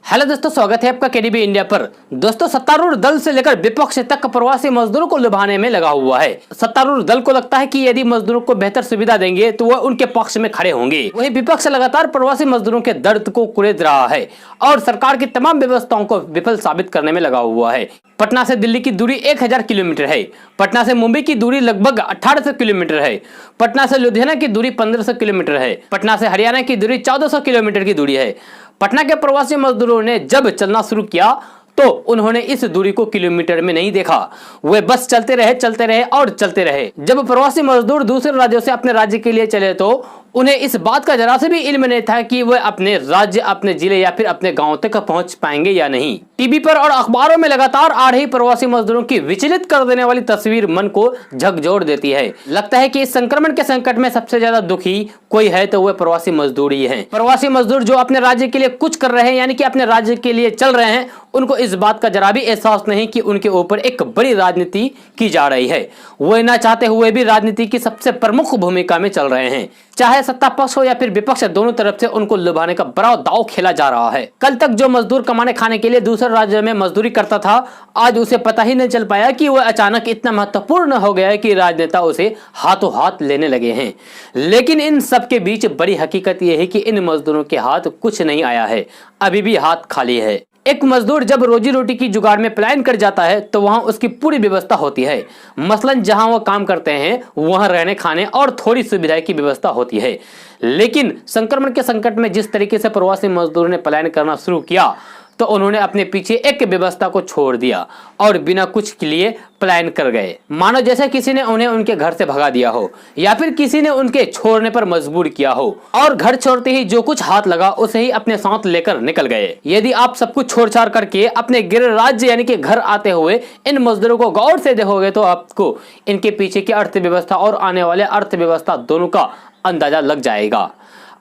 Hello दोस्तों, स्वागत है आपका केडीबी इंडिया पर। दोस्तों, सत्तारूढ़ दल से लेकर विपक्ष तक प्रवासी मजदूरों को लुभाने में लगा हुआ है। सत्तारूढ़ दल को लगता है कि यदि मजदूरों को बेहतर सुविधा देंगे तो वह उनके पक्ष में खड़े होंगे। वहीं विपक्ष लगातार प्रवासी मजदूरों के दर्द को कुरेद रहा है और सरकार की तमाम व्यवस्थाओं को विफल साबित करने में लगा हुआ है। पटना से दिल्ली की दूरी 1000 किलोमीटर है। पटना से मुंबई की दूरी लगभग 1800 किलोमीटर है। पटना से लुधियाना की दूरी 1500 किलोमीटर है। पटना से हरियाणा की दूरी 1400 किलोमीटर की दूरी है। पटना के प्रवासी मजदूरों ने जब चलना शुरू किया तो उन्होंने इस दूरी को किलोमीटर में नहीं देखा। वे बस चलते रहे और चलते रहे। जब प्रवासी मजदूर दूसरे राज्यों से अपने राज्य के लिए चले तो उन्हें इस बात का जरा से भी इल्म नहीं था कि वे अपने राज्य, अपने जिले या फिर अपने गांव तक पहुंच पाएंगे या नहीं। टीवी पर और अखबारों में लगातार आ रही प्रवासी मजदूरों की विचलित कर देने वाली तस्वीर मन को झकझोर देती है। लगता है कि इस संक्रमण के संकट में सबसे ज्यादा दुखी कोई है तो वे प्रवासी मजदूर ही हैं। प्रवासी मजदूर जो अपने राज्य के लिए कुछ कर रहे हैं, यानी कि अपने राज्य के लिए चल रहे हैं, उनको इस बात का जरा भी एहसास नहीं कि उनके ऊपर एक बड़ी राजनीति की जा रही है। वो न चाहते हुए भी राजनीति की सबसे प्रमुख भूमिका में चल रहे हैं। चाहे सत्ता पक्ष हो या फिर विपक्ष, दोनों तरफ से उनको लुभाने का बड़ा दांव खेला जा रहा है। कल तक जो मजदूर कमाने खाने के लिए दूसरे राज्य में मजदूरी करता था, आज उसे पता ही नहीं चल पाया कि वह अचानक इतना महत्वपूर्ण हो गया है कि राजनेता उसे हाथों हाथ लेने लगे हैं। लेकिन इन सबके बीच बड़ी हकीकत यह है कि इन मजदूरों के हाथ कुछ नहीं आया है, अभी भी हाथ खाली है। एक मजदूर जब रोजी रोटी की जुगाड़ में पलायन कर जाता है तो वहां उसकी पूरी व्यवस्था होती है। मसलन जहां वो काम करते हैं वहां रहने खाने और थोड़ी सुविधाएं की व्यवस्था होती है। लेकिन संक्रमण के संकट में जिस तरीके से प्रवासी मजदूरों ने पलायन करना शुरू किया तो उन्होंने अपने पीछे एक व्यवस्था को छोड़ दिया और बिना कुछ के लिए पलायन कर गए। मानो जैसे किसी ने उन्हें उनके घर से भगा दिया हो या फिर किसी ने उनके छोड़ने पर मजबूर किया हो और घर छोड़ते ही जो कुछ हाथ लगा उसे ही अपने साथ लेकर निकल गए। यदि आप सब कुछ छोड़ छाड़ करके अपने गृह राज्य यानी कि घर आते हुए इन मजदूरों को गौर से देखोगे तो आपको इनके पीछे की अर्थव्यवस्था और आने वाले अर्थव्यवस्था दोनों का अंदाजा लग जाएगा।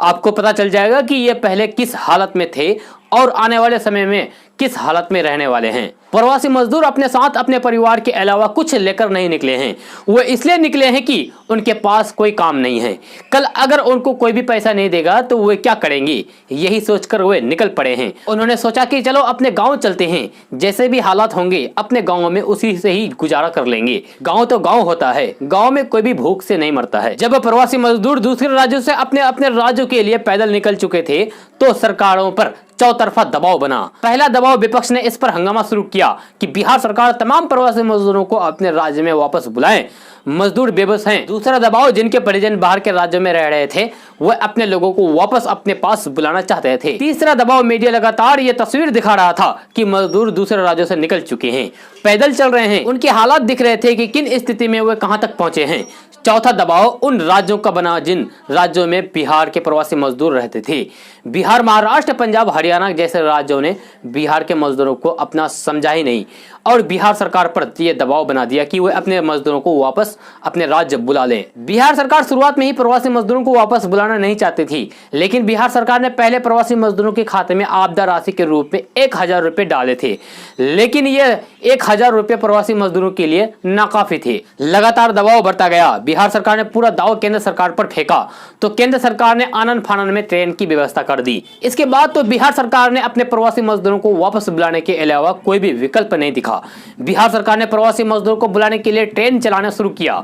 आपको पता चल जाएगा कि ये पहले किस हालत में थे और आने वाले समय में किस हालत में रहने वाले हैं। प्रवासी मजदूर अपने साथ अपने परिवार के अलावा कुछ लेकर नहीं निकले हैं। वो इसलिए निकले हैं कि उनके पास कोई काम नहीं है। कल अगर उनको कोई भी पैसा नहीं देगा तो वे क्या करेंगे, यही सोचकर वे निकल पड़े हैं। उन्होंने सोचा कि चलो अपने गांव चलते हैं, जैसे भी हालात होंगे अपने गाँव में उसी से ही गुजारा कर लेंगे। गाँव तो गाँव होता है, गाँव में कोई भी भूख से नहीं मरता है। जब प्रवासी मजदूर दूसरे राज्यों से अपने अपने राज्यों के लिए पैदल निकल चुके थे तो सरकारों पर चौतरफा दबाव बना। पहला दबाव विपक्ष ने इस पर हंगामा शुरू किया कि बिहार सरकार तमाम प्रवासी मजदूरों को अपने राज्य में वापस बुलाएं, मजदूर बेबस हैं। दूसरा दबाव, जिनके परिजन बाहर के राज्यों में रह रहे थे वह अपने लोगों को वापस अपने पास बुलाना चाहते थे। तीसरा दबाव, मीडिया लगातार ये तस्वीर दिखा रहा था कि मजदूर दूसरे राज्यों से निकल चुके हैं, पैदल चल रहे हैं, उनके हालात दिख रहे थे कि किन स्थिति में वे कहां तक पहुंचे हैं। चौथा दबाव उन राज्यों का बना जिन राज्यों में बिहार के प्रवासी मजदूर रहते थे। बिहार, महाराष्ट्र, पंजाब, हरियाणा जैसे राज्यों ने बिहार के मजदूरों को अपना समझा ही नहीं और बिहार सरकार पर यह दबाव बना दिया कि वे अपने मजदूरों को वापस अपने राज्य बुला लें। बिहार सरकार शुरुआत में ही प्रवासी मजदूरों को वापस बुलाना नहीं चाहती थी, लेकिन बिहार सरकार ने पहले प्रवासी मजदूरों के खाते में आपदा राशि के रूप में 1000 रुपए डाले थे, लेकिन यह 1000 रुपए प्रवासी मजदूरों के लिए नाकाफी थे। लगातार दबाव बढ़ता गया। बिहार सरकार ने पूरा दाव केंद्र सरकार पर फेंका तो केंद्र सरकार ने आनन फानन में ट्रेन की व्यवस्था कर दी। इसके बाद तो बिहार सरकार ने अपने प्रवासी मजदूरों को वापस बुलाने के अलावा कोई भी विकल्प नहीं दिखा। बिहार सरकार ने प्रवासी मजदूरों को बुलाने के लिए ट्रेन चलाना शुरू किया।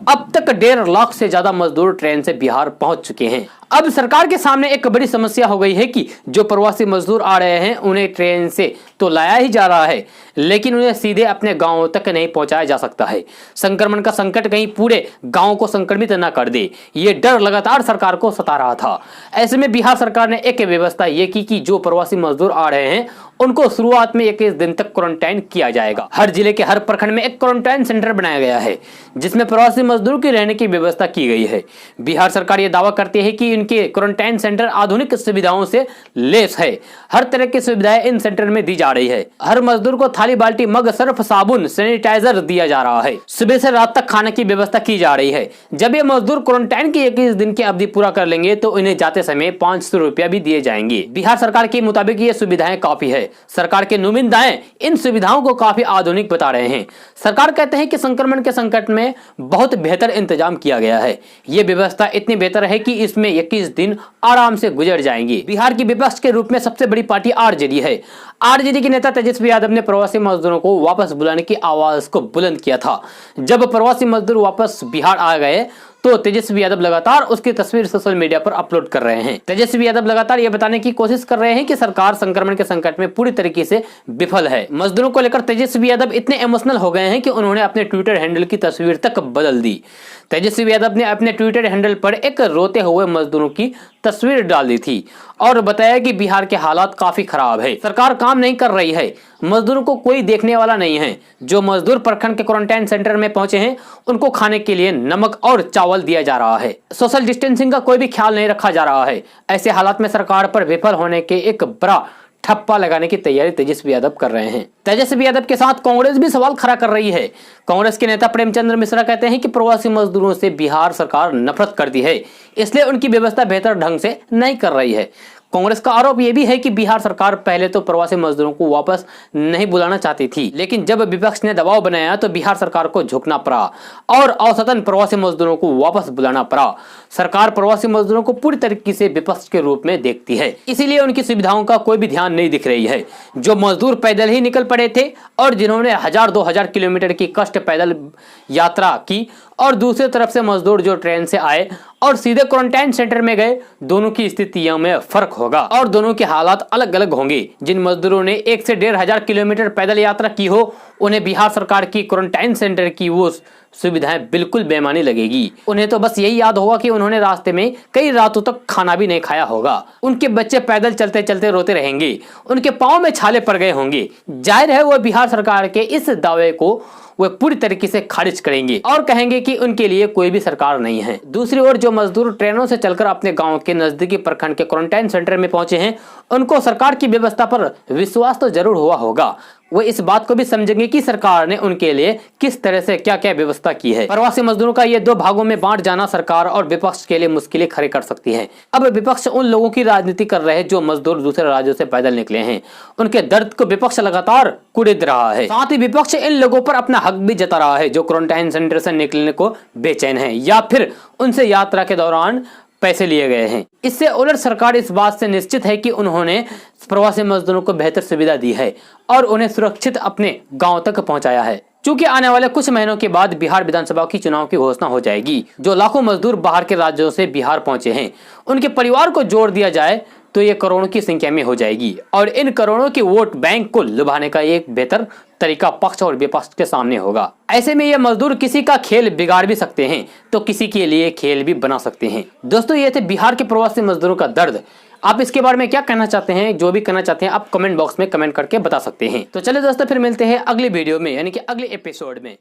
अब तक 1.5 लाख से ज्यादा मजदूर ट्रेन से बिहार पहुंच चुके हैं। अब सरकार के सामने एक बड़ी समस्या हो गई है कि जो प्रवासी मजदूर आ रहे हैं उन्हें ट्रेन से तो लाया ही जा रहा है, लेकिन उन्हें सीधे अपने गांव तक नहीं पहुंचाया जा सकता है। संक्रमण का संकट कहीं पूरे गांव को संक्रमित न कर दे, ये डर लगातार सरकार को सता रहा था। ऐसे में बिहार सरकार ने एक व्यवस्था ये की कि जो प्रवासी मजदूर आ रहे हैं उनको शुरुआत में 21 दिन तक क्वारंटाइन किया जाएगा। हर जिले के हर प्रखंड में एक क्वारंटाइन सेंटर बनाया गया है जिसमें प्रवासी मजदूरों की रहने की व्यवस्था की गई है। बिहार सरकार ये दावा करती है कि इनके क्वारंटाइन सेंटर आधुनिक सुविधाओं से लैस है। हर तरह की सुविधाएं इन सेंटर में दी जा रही है। हर मजदूर को थाली, बाल्टी, मग, सर्फ, साबुन, सैनिटाइजर दिया जा रहा है। सुबह से रात तक खाने की व्यवस्था की जा रही है। जब ये मजदूर क्वारंटाइन की 21 दिन की अवधि पूरा कर लेंगे तो इन्हें जाते समय 500 रुपया भी दिए जाएंगे। बिहार सरकार के मुताबिक ये सुविधाएं काफी है। सरकार के नुमाइंदाएं इन सुविधाओं को काफी आधुनिक बता रहे हैं। सरकार कहते हैं कि संक्रमण के संकट में बहुत बेहतर इंतजाम किया गया है। ये व्यवस्था इतनी बेहतर है कि इसमें 21 दिन आराम से गुजर जाएंगे। बिहार की विपक्ष के रूप में सबसे बड़ी पार्टी आरजेडी है। आरजेडी के नेता तेजस्वी यादव ने प्रवासी मजदूरों को वापस बुलाने की आवाज को बुलंद किया था। जब प्रवासी मजदूर वापस बिहार आ गए तो तेजस्वी यादव लगातार उसकी तस्वीर सोशल मीडिया पर अपलोड कर रहे हैं। तेजस्वी यादव लगातार यह बताने की कोशिश कर रहे हैं कि सरकार संक्रमण के संकट में पूरी तरीके से विफल है। मजदूरों को लेकर तेजस्वी यादव इतने इमोशनल हो गए हैं कि उन्होंने अपने ट्विटर हैंडल की तस्वीर तक बदल दी। तेजस्वी यादव ने अपने ट्विटर हैंडल पर एक रोते हुए मजदूरों की तस्वीर डाल दी थी और बताया कि बिहार के हालात काफी खराब है, सरकार काम नहीं कर रही है, मजदूरों को कोई देखने वाला नहीं है। जो मजदूर प्रखंड के क्वारंटाइन सेंटर में पहुंचे हैं उनको खाने के लिए नमक और चावल दिया जा रहा है। सोशल डिस्टेंसिंग का कोई भी ख्याल नहीं रखा जा रहा है। ऐसे हालात में सरकार पर विफल होने के एक बड़ा ठप्पा लगाने की तैयारी तेजस्वी यादव कर रहे हैं। तेजस्वी यादव के साथ कांग्रेस भी सवाल खड़ा कर रही है। कांग्रेस के नेता प्रेमचंद्र मिश्रा कहते हैं कि प्रवासी मजदूरों से बिहार सरकार नफरत करती है, इसलिए उनकी व्यवस्था बेहतर ढंग से नहीं कर रही है। कांग्रेस का आरोप यह भी है कि बिहार सरकार पहले तो प्रवासी मजदूरों को वापस नहीं बुलाना चाहती थी, लेकिन जब विपक्ष ने दबाव बनाया तो बिहार सरकार को झुकना पड़ा और औसतन प्रवासी मजदूरों को वापस बुलाना पड़ा। सरकार प्रवासी मजदूरों को पूरी तरीके से विपक्ष के रूप में देखती है, इसीलिए उनकी सुविधाओं का कोई भी ध्यान नहीं दिख रही है। जो मजदूर पैदल ही निकल पड़े थे और जिन्होंने 1000-2000 किलोमीटर की कष्ट पैदल यात्रा की और दूसरी तरफ से मजदूर जो ट्रेन से आए और सीधे क्वारंटाइन सेंटर में गए, दोनों की स्थितियों में फर्क होगा और दोनों के हालात अलग अलग होंगे। जिन मजदूरों ने 1 से 1500 किलोमीटर पैदल यात्रा की हो उन्हें बिहार सरकार की क्वारंटाइन सेंटर की वो सुविधाएं बिल्कुल बेमानी लगेगी। उन्हें तो बस यही याद होगा कि उन्होंने रास्ते में कई रातों तक खाना भी नहीं खाया होगा। उनके बच्चे पैदल चलते चलते रोते रहेंगे, उनके पाँव में छाले पड़ गए होंगे। जाहिर है वो बिहार सरकार के इस दावे को वे पूरी तरीके से खारिज करेंगे और कहेंगे कि उनके लिए कोई भी सरकार नहीं है। दूसरी ओर जो मजदूर ट्रेनों से चलकर अपने गांव के नजदीकी प्रखंड के क्वारंटाइन सेंटर में पहुंचे हैं उनको सरकार की व्यवस्था पर विश्वास तो जरूर हुआ होगा। वे इस बात को भी समझेंगे कि सरकार ने उनके लिए किस तरह से क्या क्या व्यवस्था की है। प्रवासी मजदूरों का ये 2 भागों में बांट जाना सरकार और विपक्ष के लिए मुश्किलें खड़ी कर सकती है। अब विपक्ष उन लोगों की राजनीति कर रहे हैं जो मजदूर दूसरे राज्यों से पैदल निकले हैं। उनके दर्द को विपक्ष लगातार कुड़ेद रहा है। साथ ही विपक्ष इन लोगों पर अपना हक भी जता रहा है जो क्वारंटाइन सेंटर से निकलने को बेचैन है या फिर उनसे यात्रा के दौरान पैसे लिए गए हैं। इससे उलट सरकार इस बात से निश्चित है कि उन्होंने प्रवासी मजदूरों को बेहतर सुविधा दी है और उन्हें सुरक्षित अपने गांव तक पहुंचाया है। चूंकि आने वाले कुछ महीनों के बाद बिहार विधानसभा की चुनाव की घोषणा हो जाएगी। जो लाखों मजदूर बाहर के राज्यों से बिहार पहुंचे हैं उनके परिवार को जोड़ दिया जाए तो ये करोड़ों की संख्या में हो जाएगी और इन करोड़ों के वोट बैंक को लुभाने का एक बेहतर तरीका पक्ष और विपक्ष के सामने होगा। ऐसे में ये मजदूर किसी का खेल बिगाड़ भी सकते हैं तो किसी के लिए खेल भी बना सकते हैं। दोस्तों ये थे बिहार के प्रवासी मजदूरों का दर्द। आप इसके बारे में क्या कहना चाहते हैं? जो भी कहना चाहते हैं आप कमेंट बॉक्स में कमेंट करके बता सकते हैं। तो चलिए दोस्तों फिर मिलते हैं अगली वीडियो में यानी कि अगले एपिसोड में।